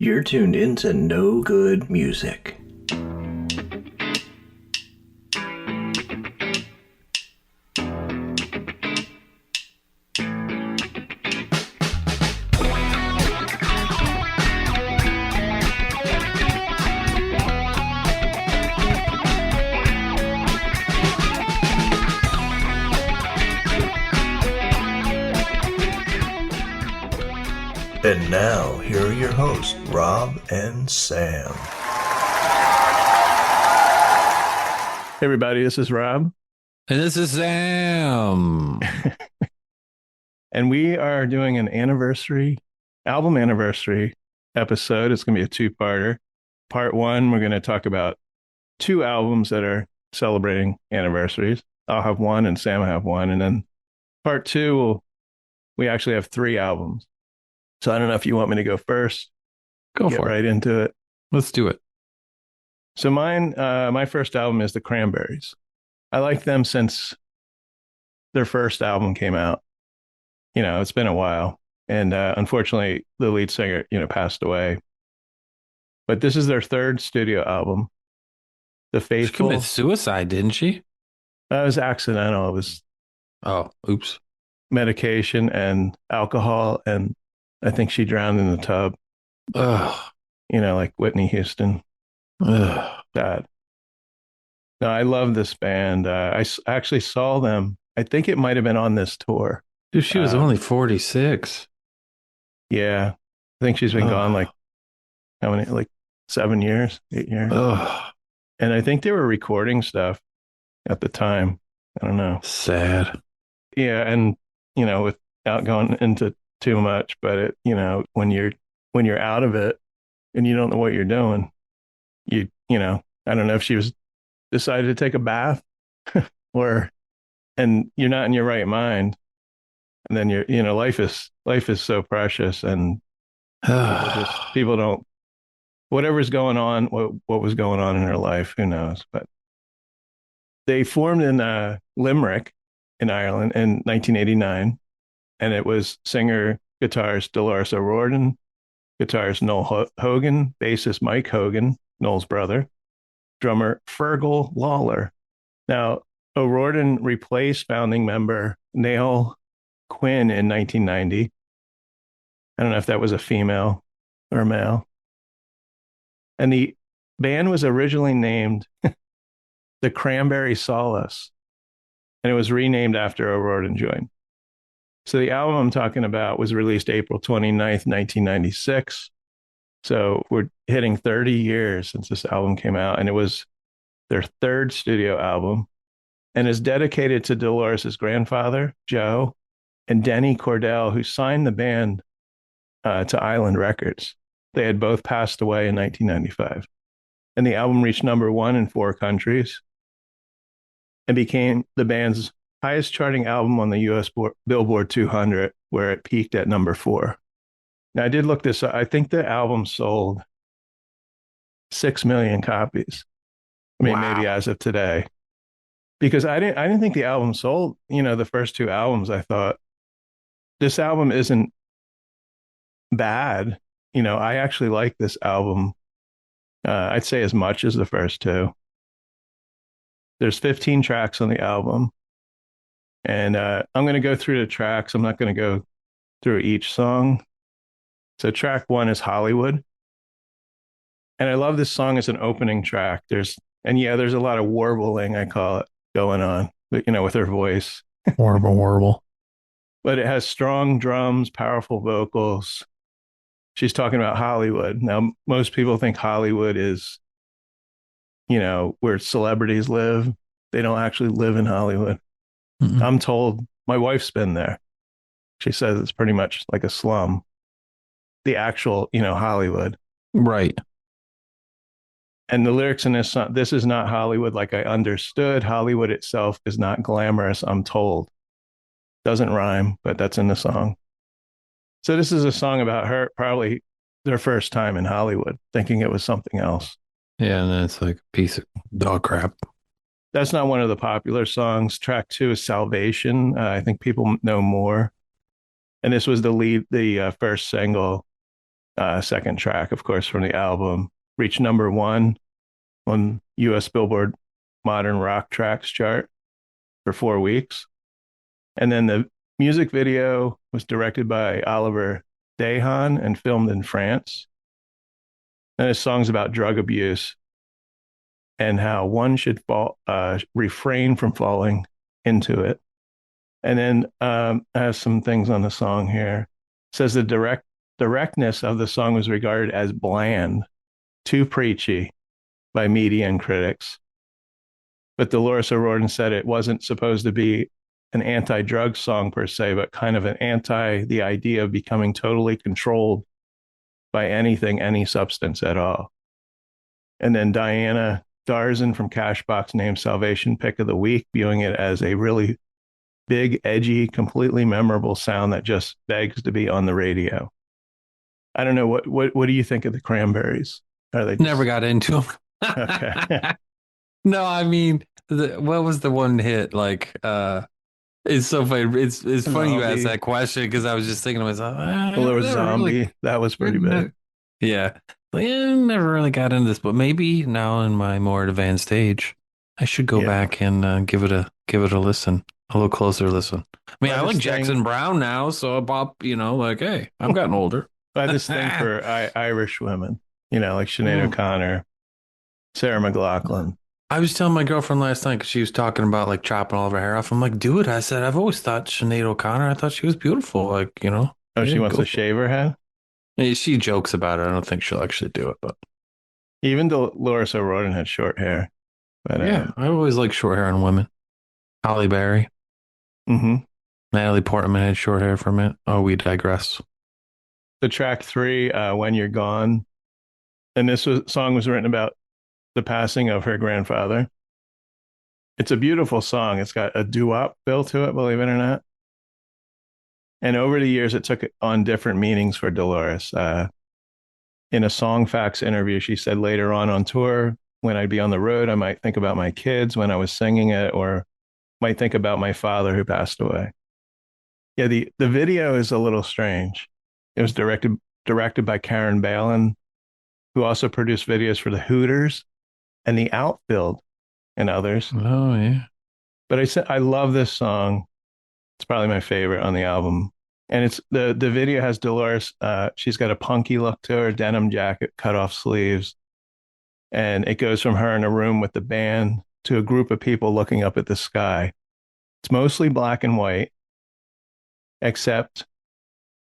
You're tuned into No Good Music. And now, here are your hosts, Rob and Sam. Hey everybody, this is Rob. And this is Sam. And we are doing an album anniversary episode. It's going to be a two-parter. Part one, we're going to talk about two albums that are celebrating anniversaries. I'll have one and Sam will have one. And then part two, we actually have three albums. So I don't know if you want me to go first. Go Get for right it. into it. Let's do it. So my first album is the Cranberries. I like them since their first album came out. You know, it's been a while. And unfortunately, the lead singer, passed away. But this is their third studio album. The She Faithful. committed suicide, didn't she? That was accidental. It was Oh, oops. medication and alcohol. And I think she drowned in the tub, Ugh. like Whitney Houston. Ugh. Sad. No, I love this band. Actually saw them. I think it might have been on this tour. Dude, she was only 46. Yeah. I think she's been gone Ugh. how many, like 7 years, 8 years. Ugh. And I think they were recording stuff at the time. I don't know. Sad. Yeah. And, without going into too much, but when you're out of it and you don't know what you're doing, I don't know if she was decided to take a bath and you're not in your right mind. And then life is so precious and people don't, whatever's going on, what was going on in her life, who knows? But they formed in Limerick in Ireland in 1989. And it was singer, guitarist Delores O'Riordan, guitarist Noel Hogan, bassist Mike Hogan, Noel's brother, drummer Fergal Lawler. Now, O'Riordan replaced founding member Niall Quinn in 1990. I don't know if that was a female or a male. And the band was originally named the Cranberry Solace, and it was renamed after O'Riordan joined. So the album I'm talking about was released April 29th, 1996. So we're hitting 30 years since this album came out, and it was their third studio album and is dedicated to Dolores' grandfather, Joe, and Denny Cordell, who signed the band to Island Records. They had both passed away in 1995. And the album reached number one in 4 countries and became the band's highest charting album on the US Billboard 200, where it peaked at number 4. Now, I did look this up. I think the album sold 6 million copies. I mean, Wow. maybe as of today. Because I didn't think the album sold, the first 2 albums. I thought this album isn't bad. I actually like this album. I'd say as much as the first 2. There's 15 tracks on the album. And I'm going to go through the tracks. I'm not going to go through each song. So track 1 is Hollywood. And I love this song as an opening track. There's a lot of warbling, I call it, going on, but, with her voice. Horrible. But it has strong drums, powerful vocals. She's talking about Hollywood. Now, most people think Hollywood is, where celebrities live. They don't actually live in Hollywood. Mm-mm. I'm told my wife's been there. She says it's pretty much like a slum. The actual, Hollywood. Right. And the lyrics in this song, this is not Hollywood like I understood. Hollywood itself is not glamorous, I'm told. Doesn't rhyme, but that's in the song. So this is a song about her, probably their first time in Hollywood, thinking it was something else. Yeah, and then it's like a piece of dog crap. That's not one of the popular songs. Track 2 is Salvation. I think people know more. And this was the first single second track, of course, from the album, reached number one on US Billboard Modern Rock Tracks chart for 4 weeks. And then the music video was directed by Oliver Dahan and filmed in France. And his song's about drug abuse and how one should refrain from falling into it. And then I have some things on the song here. It says the directness of the song was regarded as bland, too preachy by media and critics. But Delores O'Riordan said it wasn't supposed to be an anti-drug song per se, but kind of an the idea of becoming totally controlled by anything, any substance at all. And then Diana Darzan from Cashbox named Salvation Pick of the Week, viewing it as a really big, edgy, completely memorable sound that just begs to be on the radio. I don't know, what do you think of the Cranberries? Are they Never got into them. Okay. No, I mean, what was the one hit? Like, it's so funny. It's funny you asked that question because I was just thinking to myself, well, there was Zombie. Really, that was pretty big. Yeah. Like, never really got into this, but maybe now in my more advanced age, I should go back and give it a listen, a little closer listen. I mean, I like Jackson Brown now, so I pop, like, hey, I've gotten older. I have this thing for Irish women, like Sinead O'Connor, Sarah McLachlan. I was telling my girlfriend last night because she was talking about like chopping all of her hair off. I'm like, dude, I said, I've always thought Sinead O'Connor, I thought she was beautiful. Like, Oh, she wants to shave her head? Yeah, she jokes about it. I don't think she'll actually do it, but even Delores O'Riordan had short hair. But yeah, I always like short hair on women. Halle Berry. Mm-hmm. Natalie Portman had short hair for a minute. Oh, we digress. The track 3, When You're Gone. And this song was written about the passing of her grandfather. It's a beautiful song. It's got a doo-wop feel to it, believe it or not. And over the years, it took on different meanings for Delores. In a Song Facts interview, she said later on tour, when I'd be on the road, I might think about my kids when I was singing it, or might think about my father who passed away. Yeah, the video is a little strange. It was directed by Karen Balin, who also produced videos for the Hooters and the Outfield and others. Oh, yeah. But I love this song. It's probably my favorite on the album. And it's the video has Delores. She's got a punky look to her, denim jacket, cut off sleeves. And it goes from her in a room with the band to a group of people looking up at the sky. It's mostly black and white, except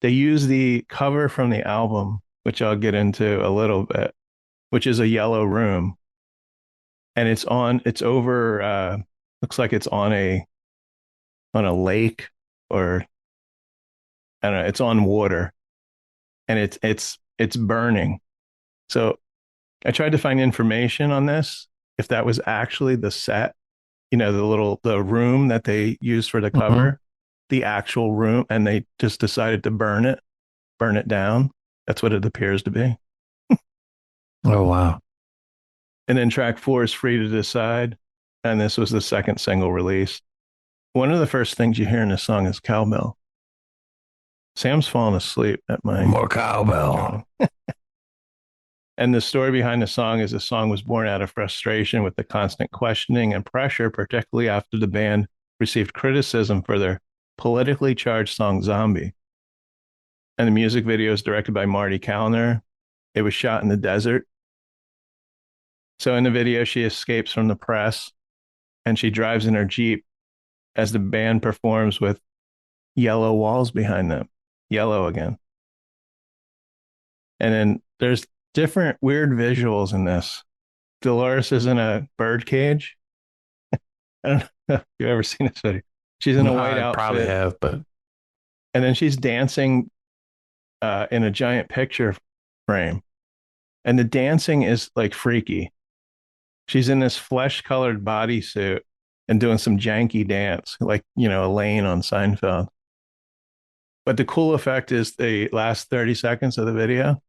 they use the cover from the album, which I'll get into a little bit, which is a yellow room. And it's over, looks like it's on a lake, or I don't know, it's on water, and it's burning. So I tried to find information on this, if that was actually the set, the room that they used for the cover, the actual room, and they just decided to burn it down. That's what it appears to be. Oh, wow. And then track 4 is Free to Decide. And this was the second single release. One of the first things you hear in the song is cowbell. Sam's falling asleep at my... More cowbell. And the story behind the song is the song was born out of frustration with the constant questioning and pressure, particularly after the band received criticism for their politically charged song Zombie. And the music video is directed by Marty Callner. It was shot in the desert. So in the video, she escapes from the press and she drives in her Jeep as the band performs with yellow walls behind them. Yellow again. And then there's different weird visuals in this. Delores is in a bird cage. I don't know if you've ever seen this video. She's in a white outfit. Probably have, but... And then she's dancing in a giant picture frame. And the dancing is like freaky. She's in this flesh-colored bodysuit and doing some janky dance, like, Elaine on Seinfeld. But the cool effect is the last 30 seconds of the video,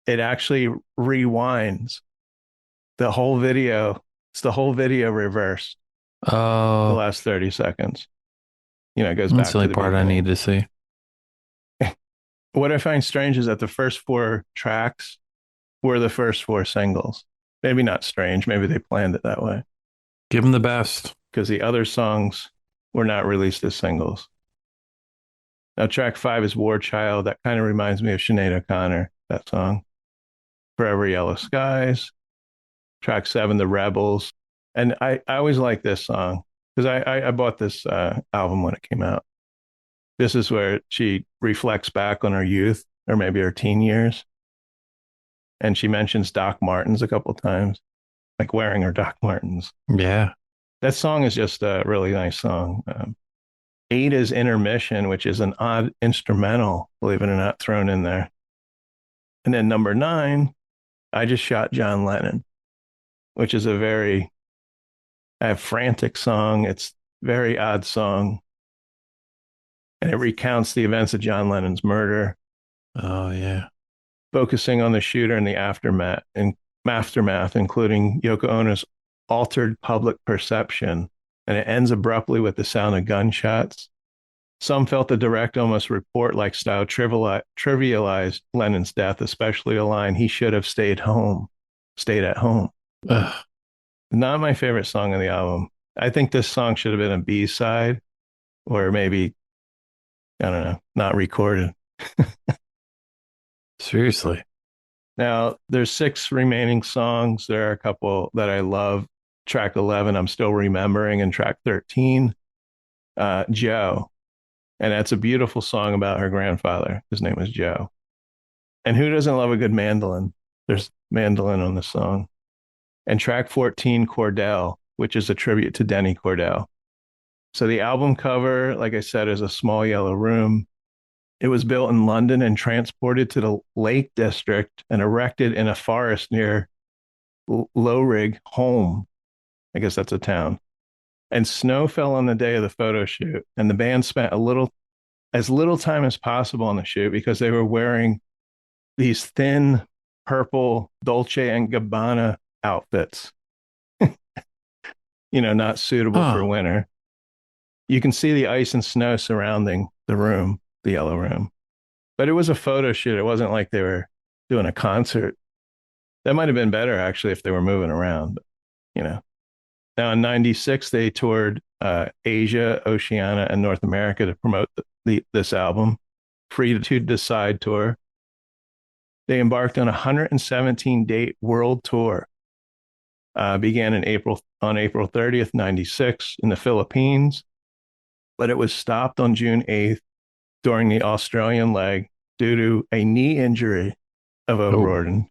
it actually rewinds the whole video. It's the whole video reversed. Oh. The last 30 seconds. It goes back That's the to only the part I beginning. need to see. what I find strange is that the first four tracks were the first four singles. Maybe not strange. Maybe they planned it that way Give them the best. because the other songs were not released as singles. Now, track 5 is War Child. That kind of reminds me of Sinead O'Connor, that song. Forever Yellow Skies. Track 7, The Rebels. And I always like this song because I bought this album when it came out. This is where she reflects back on her youth or maybe her teen years. And she mentions Doc Martens a couple of times, like wearing her Doc Martens. Yeah. That song is just a really nice song. 8 is Intermission, which is an odd instrumental, believe it or not, thrown in there. And then number 9, I Just Shot John Lennon, which is a very frantic song. It's a very odd song. And it recounts the events of John Lennon's murder, Oh, yeah. focusing on the shooter and the aftermath, including Yoko Ono's altered public perception. And it ends abruptly with the sound of gunshots. Some felt the direct, almost report-like style trivialized Lennon's death, especially a line, "He should have stayed at home." Ugh. Not my favorite song on the album. I think this song should have been a B-side or maybe, I don't know, not recorded. Seriously. Now, there's 6 remaining songs. There are a couple that I love. Track 11, I'm still remembering, and track 13, Joe. And that's a beautiful song about her grandfather. His name was Joe. And who doesn't love a good mandolin? There's mandolin on the song. And track 14, Cordell, which is a tribute to Denny Cordell. So the album cover, like I said, is a small yellow room. It was built in London and transported to the Lake District and erected in a forest near Lowrig, Home. I guess that's a town. And snow fell on the day of the photo shoot. And the band spent as little time as possible on the shoot because they were wearing these thin purple Dolce and Gabbana outfits, not suitable for winter. You can see the ice and snow surrounding the room, the yellow room. But it was a photo shoot. It wasn't like they were doing a concert. That might have been better, actually, if they were moving around. But. Now, in 96, they toured Asia, Oceania, and North America to promote this album, Free to Decide tour. They embarked on a 117-date world tour. Began on April 30th, 96 in the Philippines, but it was stopped on June 8th during the Australian leg due to a knee injury of O'Riordan.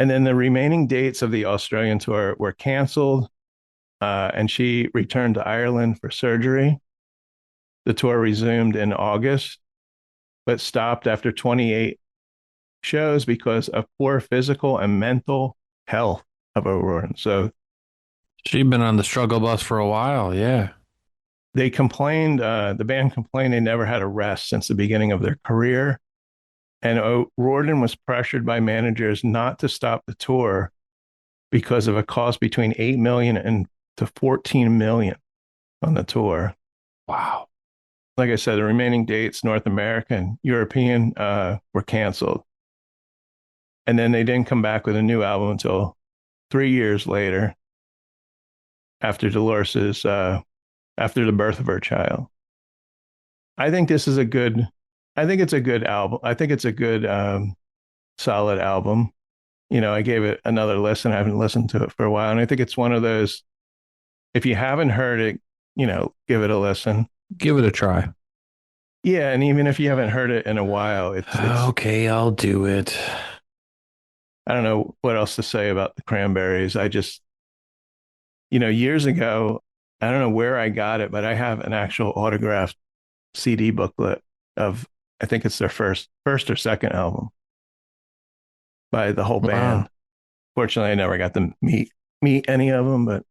And then the remaining dates of the Australian tour were canceled, and she returned to Ireland for surgery. The tour resumed in August, but stopped after 28 shows because of poor physical and mental health of O'Riordan. So she'd been on the struggle bus for a while. Yeah. They complained, the band complained they never had a rest since the beginning of their career. And O'Riordan was pressured by managers not to stop the tour because of a cost between $8 million and to $14 million on the tour. Wow. Like I said, the remaining dates, North America and European, were canceled. And then they didn't come back with a new album until 3 years later, after after the birth of her child. I think it's a good album. I think it's a good, solid album. I gave it another listen. I haven't listened to it for a while. And I think it's one of those, if you haven't heard it, give it a listen. Give it a try. Yeah. And even if you haven't heard it in a while, it's okay, I'll do it. I don't know what else to say about the Cranberries. I just, years ago, I don't know where I got it, but I have an actual autographed CD booklet of, I think it's their first or second album by the whole band. Wow. Fortunately, I never got to meet any of them, but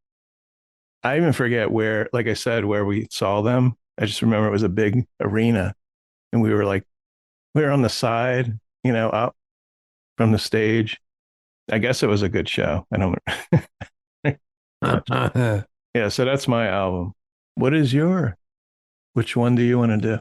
I even forget where, like I said, where we saw them. I just remember it was a big arena and we were on the side, up from the stage. I guess it was a good show. I don't. Yeah, so that's my album. Which one do you want to do?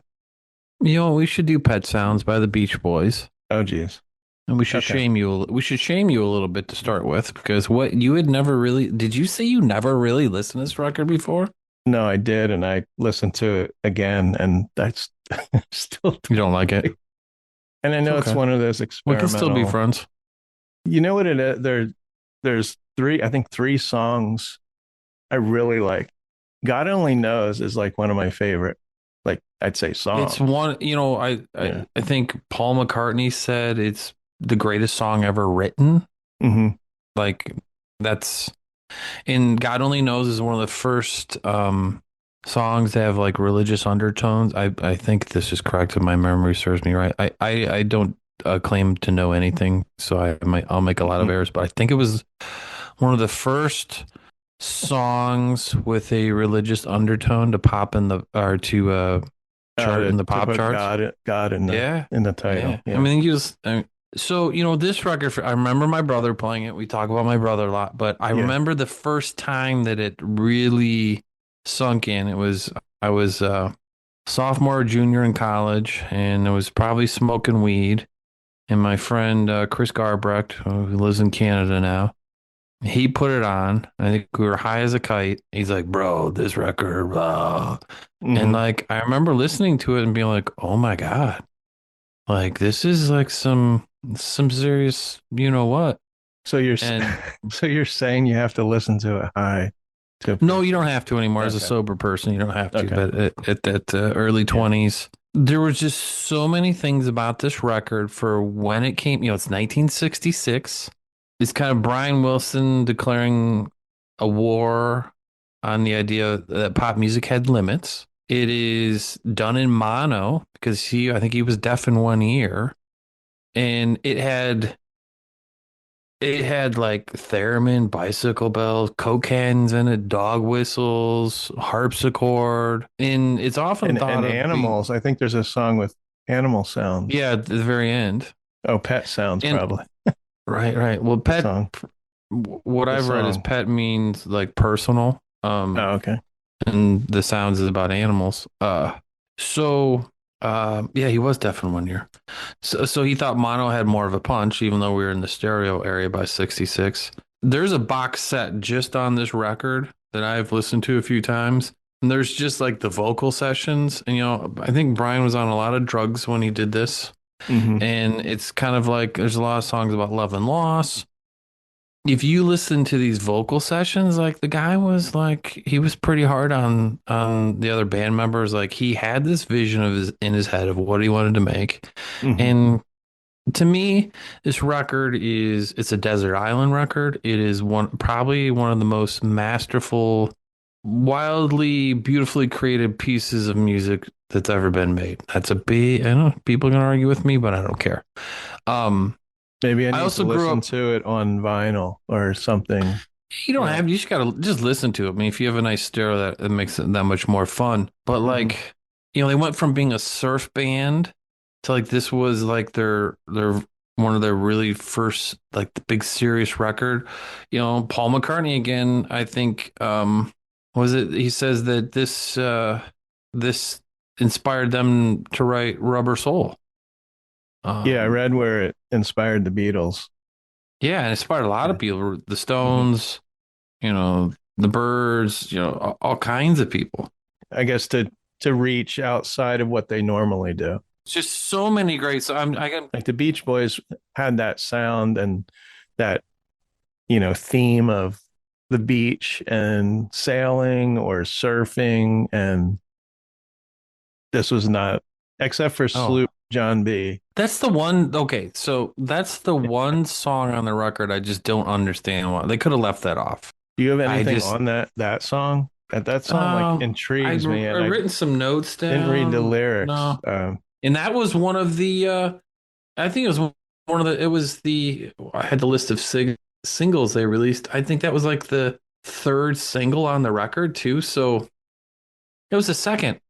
We should do Pet Sounds by the Beach Boys. Oh, geez. And we should Okay. shame you. We should shame you a little bit to start with, because what you had never really. Did you say you never really listened to this record before? No, I did, and I listened to it again, and that's still. You don't like it? And I It's know it's okay. one of those We can still be experimental. friends. You know what it is? There's three. I think three songs I really like. God Only Knows is like one of my favorite. Like I'd say It's songs. one. Yeah. I think Paul McCartney said it's the greatest song ever written. Hmm. Like that's and God Only Knows is one of the first songs that have like religious undertones. I think this is correct if my memory serves me right. I don't claim to know anything, so I'll make a lot of errors, but I think it was one of the first songs with a religious undertone to pop in the or to chart in the To pop put charts. God in the Yeah. title. Yeah. I Yeah. mean, so, this record, I remember my brother playing it. We talk about my brother a lot, but I Yeah. remember the first time that it really sunk in. I was sophomore or junior in college, and I was probably smoking weed. And my friend, Chris Garbrecht, who lives in Canada now, he put it on. I think we were high as a kite. He's like, bro, this record, blah. And Hmm. like, I remember listening to it and being like, oh my God. Like this is like some serious, you know what? So you're And so you're saying you have to listen to it high to no, you don't appreciate. have to anymore. As a Okay. sober person, you don't have to. Okay. But at that early Yeah. 20s, there was just so many things about this record for when it came. It's 1966. It's kind of Brian Wilson declaring a war on the idea that pop music had limits. It is done in mono because I think he was deaf in one ear, and it had like theremin, bicycle bells, coke cans in it, dog whistles, harpsichord, and it's often thought And of being animals. I think there's a song with animal sounds. yeah at the very end. Oh, pet sounds And probably right. Well, the pet. song. What The I've read is song. pet means like personal. Oh, okay. And the sounds is about animals. So yeah, he was deaf in one ear. So he thought mono had more of a punch, even though we were in the stereo area by 66. There's a box set just on this record that I've listened to a few times. And there's just like the vocal sessions. And, I think Brian was on a lot of drugs when he did this. Hmm. And it's kind of like there's a lot of songs about love and loss. If you listen to these vocal sessions, like the guy was like he was pretty hard on the other band members. Like he had this vision of his in his head of what he wanted to make. Hmm. And to me, this record it's a desert island record. It is probably one of the most masterful, wildly beautifully created pieces of music that's ever been made. I know people are gonna argue with me, but I don't care. Maybe I I need to also grew listen up. to it on vinyl or something. You don't Uh, have. You just gotta just listen to it. I mean, if you have a nice stereo, that makes it that much more fun. But mhm. like, they went from being a surf band to like this was like their one of their really first like the big serious record. Paul McCartney again. I think was it? He says that this inspired them to write Rubber Soul. Yeah, I Um, read where it inspired the Beatles. yeah, and inspired a lot Yeah. of people. The Hmm. Stones. The Birds, all kinds of people. I guess to reach outside of what they normally do. It's just so many great. So I got Like the Beach Boys had that sound and that, theme of the beach and sailing or surfing. And this was not, except for oh, Sloop John B. that's the one. Okay, so that's the one song on the record I just don't understand why they could have left that off. Do you have I anything just on that song? That song like intrigues me, I and I written some notes didn't read the down. lyrics. No, and that was one of the. I think it was one of the. It was the. I had the list of singles they released. I think that was like the third single on the record too. So it was the second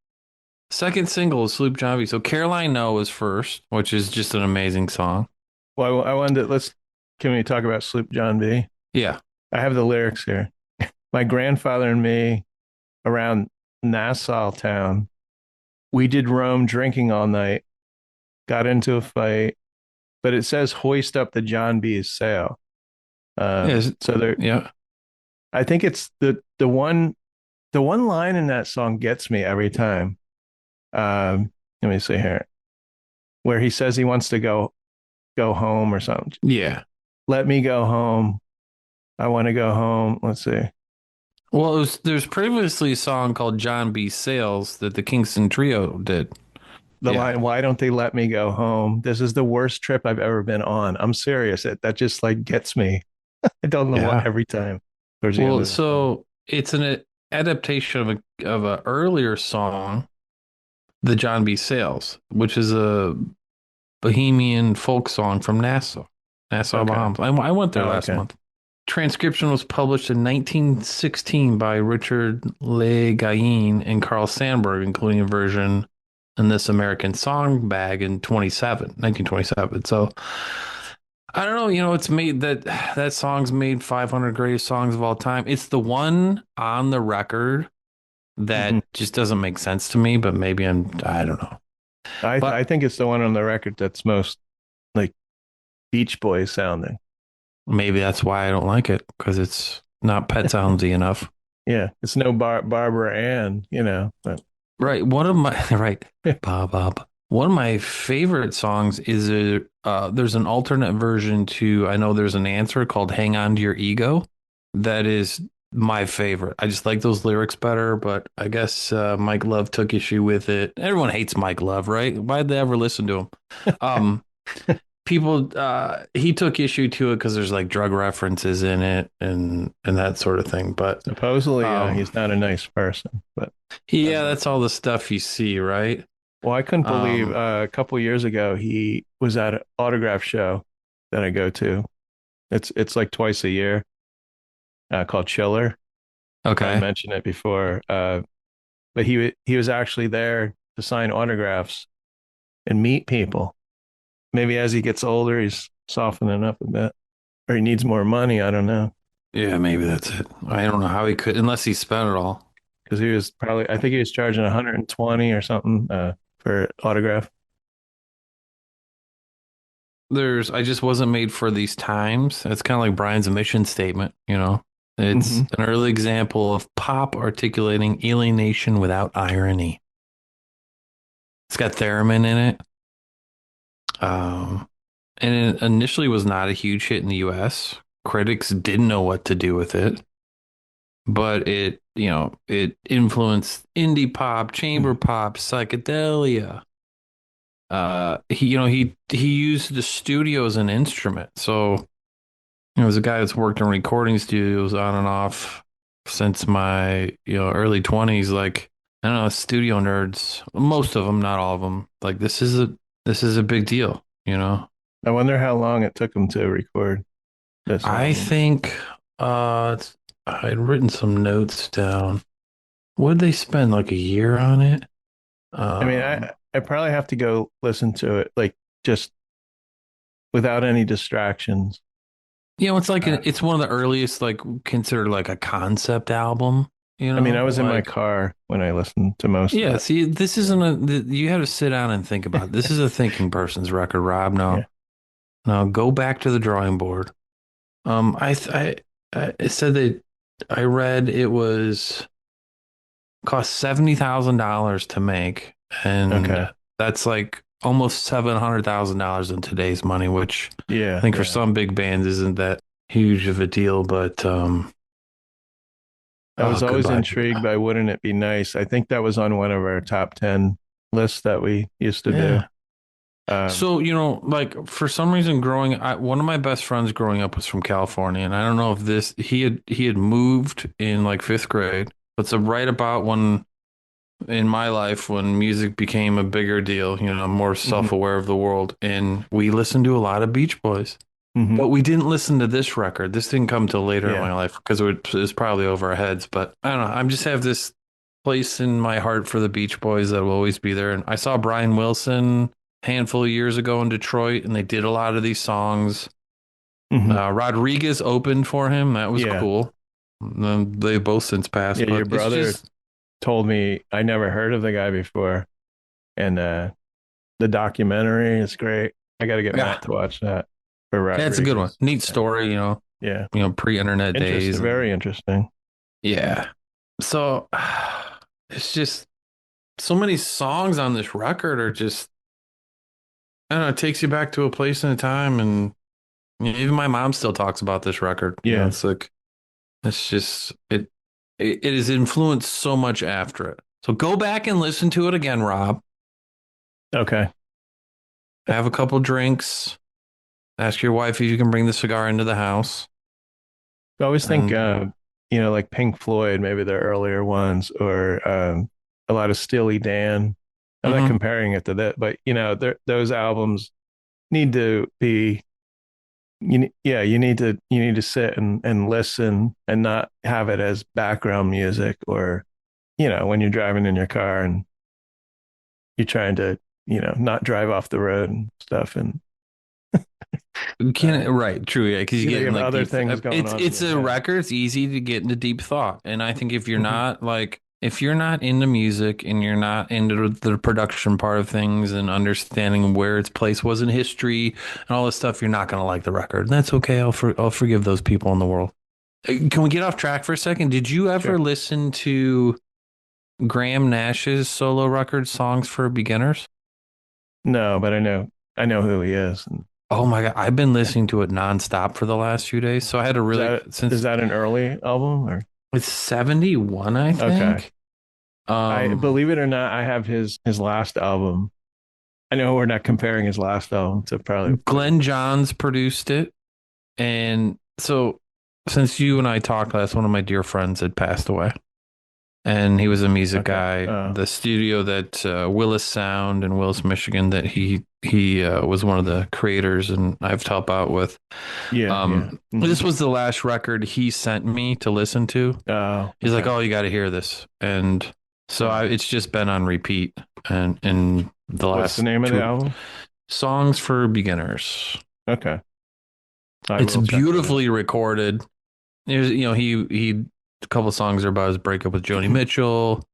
single is Sloop John B. So Caroline No was first, which is just an amazing song. Well, I wanted to, can we talk about Sloop John B? Yeah. I have the lyrics here. My grandfather and me around Nassau town we did Rome drinking all night, got into a fight, but it says hoist up the John B's sail. Yeah, So there, yeah. I think it's the one line in that song gets me every time. Let me see here, where he says he wants to go home or something. Yeah. Let me go home. I want to go home. Let's see. Well, there's previously a song called John B. Sales that the Kingston Trio did. The Yeah. line, why don't they let me go home? This is the worst trip I've ever been on. I'm serious. That just like gets me. I don't know what Yeah. every time towards the end Well, of the song. so it's an adaptation of a earlier song, the John B. Sales, which is a Bohemian folk song from Nassau, Okay. Bahamas. I went there Oh, last okay. month. Transcription was published in 1916 by Richard Le Gain and Carl Sandburg, including a version in This American Song Bag in 1927. So I don't know, it's made that song's made 500 greatest songs of all time. It's the one on the record Hmm. that just doesn't make sense to me, but maybe I don't know. I But think it's the one on the record that's most like Beach Boys sounding. maybe that's why I don't like it because it's not Pet Soundsy enough. Yeah, it's no Barbara Ann, but Right. One of my right, Bob Bob. One of my favorite songs is there's an alternate version to I know there's an answer called Hang On to Your Ego. That is my favorite. I just like those lyrics better, but I guess Mike Love took issue with it. Everyone hates Mike Love, right? Why'd they ever listen to him? Um, people he took issue to it because there's like drug references in it and that sort of thing. But supposedly um he's not a nice person. But yeah, um, that's all the stuff you see, right? well, I couldn't believe Um, a couple years ago he was at an autograph show that I go to. It's like twice a year, called Chiller. I okay. mentioned it before, but he was actually there to sign autographs and meet people. Maybe as he gets older, he's softening up a bit, or he needs more money. I don't know, Yeah, maybe that's it. I don't know how he could, unless he spent it all. because he was probably, I think he was charging 120 or something for autograph. I just wasn't made for these times. It's kind of like Brian's mission statement, It's Hmm. an early example of pop articulating alienation without irony. It's got theremin in it. Um, and it initially was not a huge hit in the US. Critics didn't know what to do with it, but it influenced indie pop, chamber pop, psychedelia. He used the studio as an instrument. So, as a guy that's worked in recording studios on and off since my, early 20s, like, I don't know, studio nerds, most of them, not all of them, like this is a big deal. I wonder how long it took him to record this I album. think I had written some notes down. Would they spend like a year on it? I mean, Um, I probably have to go listen to it like just without any distractions. it's like Uh, it's one of the earliest, like considered like a concept album. I mean, I was in my Like car when I listened to most of yeah. it. See, this isn't you have to sit down and think about it. This is a thinking person's record, Rob. Yeah. Now go back to the drawing board. I it said that I read it was cost $70,000 to make, Okay. and that's like almost $700,000 in today's money, which I Yeah. think for Yeah. some big bands isn't that huge of a deal. But I oh, was always goodbye. intrigued by Wouldn't It Be Nice? I think that was on one of our top 10 lists that we used to do. Yeah. Um, So, like for some reason one of my best friends growing up was from California, and I don't know if he had moved in like fifth grade, but so right about when in my life when music became a bigger deal, more mhm, self-aware of the world, and we listened to a lot of Beach Boys. mhm. But we didn't listen to this record. This didn't come till later in Yeah. my life because it was probably over our heads. But I don't know. I just have this place in my heart for the Beach Boys that will always be there. And I saw Brian Wilson a handful of years ago in Detroit, and they did a lot of these songs. Mhm. Rodriguez opened for him. That was Yeah. cool. They both since passed, Yeah. Your but it's brother just told me I never heard of the guy before. and the documentary is great. I got to get Yeah. Matt to watch that for Yeah, it's a good one. Rodriguez. Neat story, Yeah, pre-internet days. interesting, very interesting. Yeah. So it's just so many songs on this record are just, I don't know, it takes you back to a place and a time. And even my mom still talks about this record. Yeah. It's like, it's just, it has influenced so much after it. So go back and listen to it again, Rob. Okay. Have a couple drinks. Ask your wife if you can bring the cigar into the house. I always think, And, like Pink Floyd, maybe their earlier ones, or a lot of Steely Dan. I'm not Mhm. comparing it to that, but those albums need to be. You need to sit and listen and not have it as background music, or when you're driving in your car and you're trying to not drive off the road and stuff, and You can't, right, true, yeah, because you you get in have like other deep. things going on in It's your a head. record. It's easy to get into deep thought, and I think if you're Mhm. not if you're not into music and you're not into the production part of things and understanding where its place was in history and all this stuff, you're not gonna like the record. And that's okay. I'll forgive those people in the world. Can we get off track for a second? Did you ever Sure. listen to Graham Nash's solo record, Songs for Beginners? No, but I know who he is. And Oh my God, I've been listening to it nonstop for the last few days. So I had a is really that is since that an early album or it's 71, I okay? think. I believe it or not, I have his last album. I know we're not comparing his last album to probably, but Glenn Johns produced it. And so since you and I talked last, one of my dear friends had passed away. And he was a music okay. guy. The studio that Willis Sound in Willis, Michigan, that he was one of the creators, and I've helped out with. Yeah, yeah. This was the last record he sent me to listen to. Oh, He's like, okay. "Oh, you got to hear this," and so Yeah. it's just been on repeat. And in the What's the last name of the two album? songs for beginners, Okay, I it's will check that out. beautifully recorded. There's, he a couple songs are about his breakup with Joni Mitchell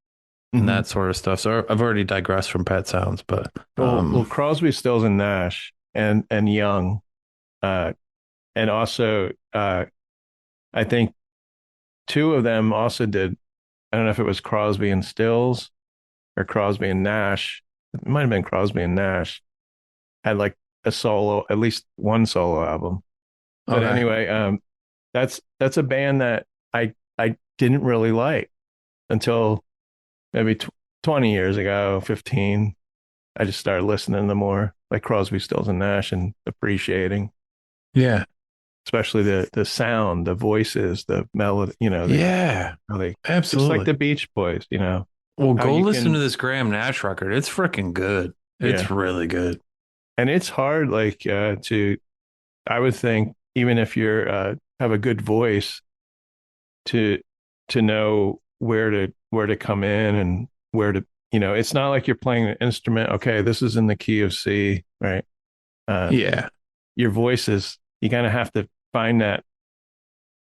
and Hmm. that sort of stuff. So I've already digressed from Pet Sounds, but Well, Crosby, Stills, and Nash, and Young, uh, and also I think two of them also did. I don't know if it was Crosby and Stills or Crosby and Nash. It might have been Crosby and Nash had like a solo, at least one solo album. But okay, anyway, that's a band that I didn't really like until maybe 20 years ago, 15. I just started listening to more like Crosby, Stills, and Nash and appreciating, yeah, especially the sound, the voices, the melody, yeah, how they just like absolutely. the Beach Boys, Well, how go you listen to can, this Graham Nash record. It's freaking good. It's yeah. really good. And it's hard, like, I would think, even if you're, have a good voice to, know where to come in and where to, it's not like you're playing an instrument. Okay, this is in the key of C, right? Uh, Yeah, your voice is, you kind of have to find that.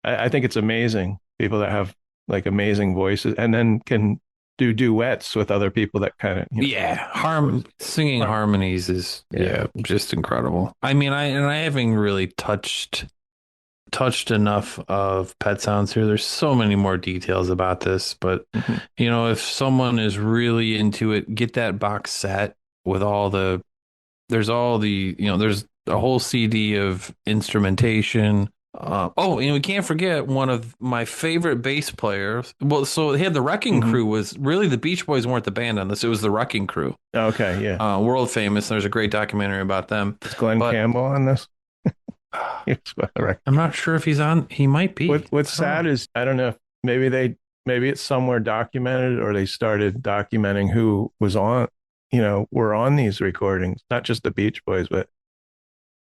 I think it's amazing people that have like amazing voices and then can do duets with other people that kind of, yeah. Singing harm. harmonies is Yeah. just incredible. I mean, I haven't really touched enough of Pet Sounds here. There's so many more details about this, but Mhm. if someone is really into it, get that box set with there's all the, there's a whole CD of instrumentation. Oh, and we can't forget one of my favorite bass players. Well, so they had the Wrecking Mhm. Crew was really the Beach Boys weren't the band on this. It was the Wrecking Crew, Okay, yeah. world famous. There's a great documentary about them, Is Glenn but Campbell on this? Yes, correct. I'm not sure if he's on. He might be. What's I don't know. sad is I don't know if maybe it's somewhere documented or they started documenting who was on, were on these recordings, not just the Beach Boys, but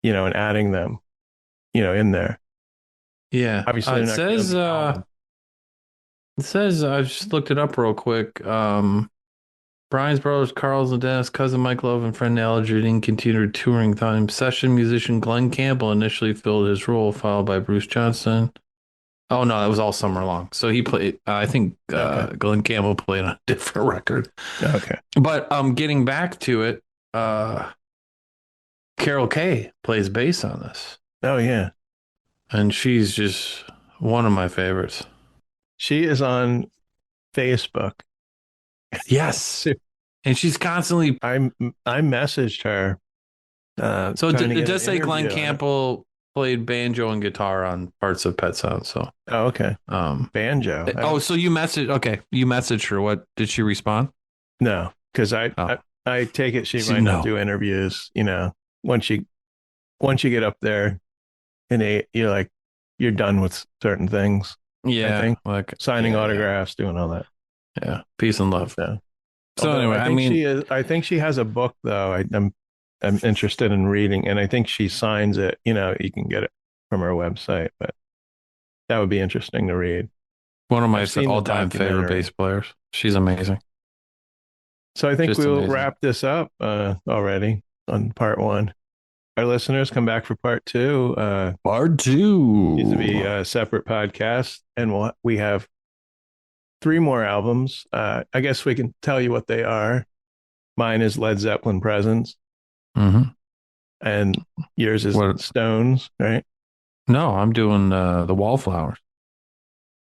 and adding them, in there. Yeah. Obviously, they're It not going to says be album. I just looked it up real quick. Brian's brothers, Carl's and Dennis, cousin Mike Love, and friend Algerine continued touring time. Session musician Glenn Campbell initially filled his role, followed by Bruce Johnston. Oh no, that was all summer long. So he played. I think Okay. Glenn Campbell played on a different record. Okay. But getting back to it, Carol Kay plays bass on this, Oh yeah. and she's just one of my favorites. She is on Facebook. Yes, and she's constantly. I messaged her. So trying to it get does an say Glenn interview on it. Campbell played banjo and guitar on parts of Pet Sounds. So Oh, okay. Banjo. so you messaged? Okay, you messaged her. What did she respond? No, because Oh. I take it she So might not no. do interviews. Once you get up there, and you're done with certain things. Yeah, I think like signing yeah, autographs, doing all that. yeah. Peace and love. So, So although anyway, I think she is. I think she has a book though. I'm interested in reading, and I think she signs it. You can get it from her website, but that would be interesting to read. one of my I've seen the all-time favorite documentary. bass players. She's amazing. So I think Just we'll amazing. wrap this up already on part one. Our listeners come back for part two. Part two Needs to be a separate podcast, and we have 3 more albums. I guess we can tell you what they are. Mine is Led Zeppelin Presence, Mm-hmm. and yours is What? Stones, right? No, I'm doing the Wallflowers.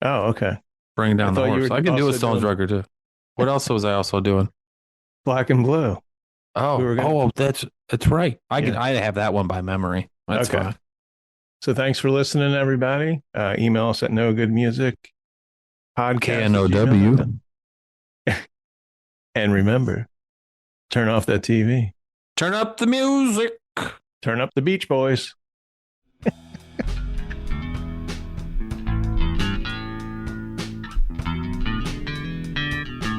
Oh, okay. Bring I down the thought you horse. were I can do a also Stones doing record too. What else was I also doing? Black and Blue. Oh, We were gonna- that's right. Yeah. I have that one by memory. That's Okay. fine. So thanks for listening, everybody. Email us at nogoodmusic podcast KNOW. And remember, turn off that TV. Turn up the music. Turn up the Beach Boys.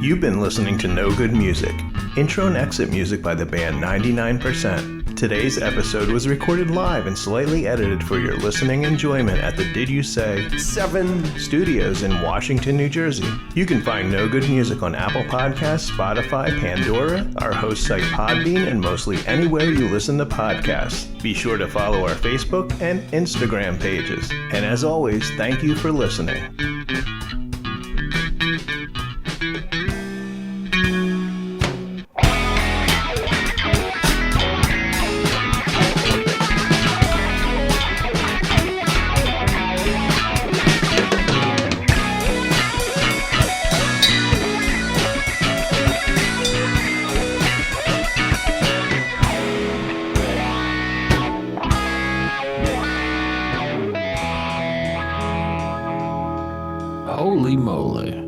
You've been listening to No Good Music, intro and exit music by the band 99%. Today's episode was recorded live and slightly edited for your listening enjoyment at the Did You Say 7 Studios in Washington, New Jersey. You can find No Good Music on Apple Podcasts, Spotify, Pandora, our host site Podbean, and mostly anywhere you listen to podcasts. Be sure to follow our Facebook and Instagram pages. And as always, thank you for listening. Holy moly.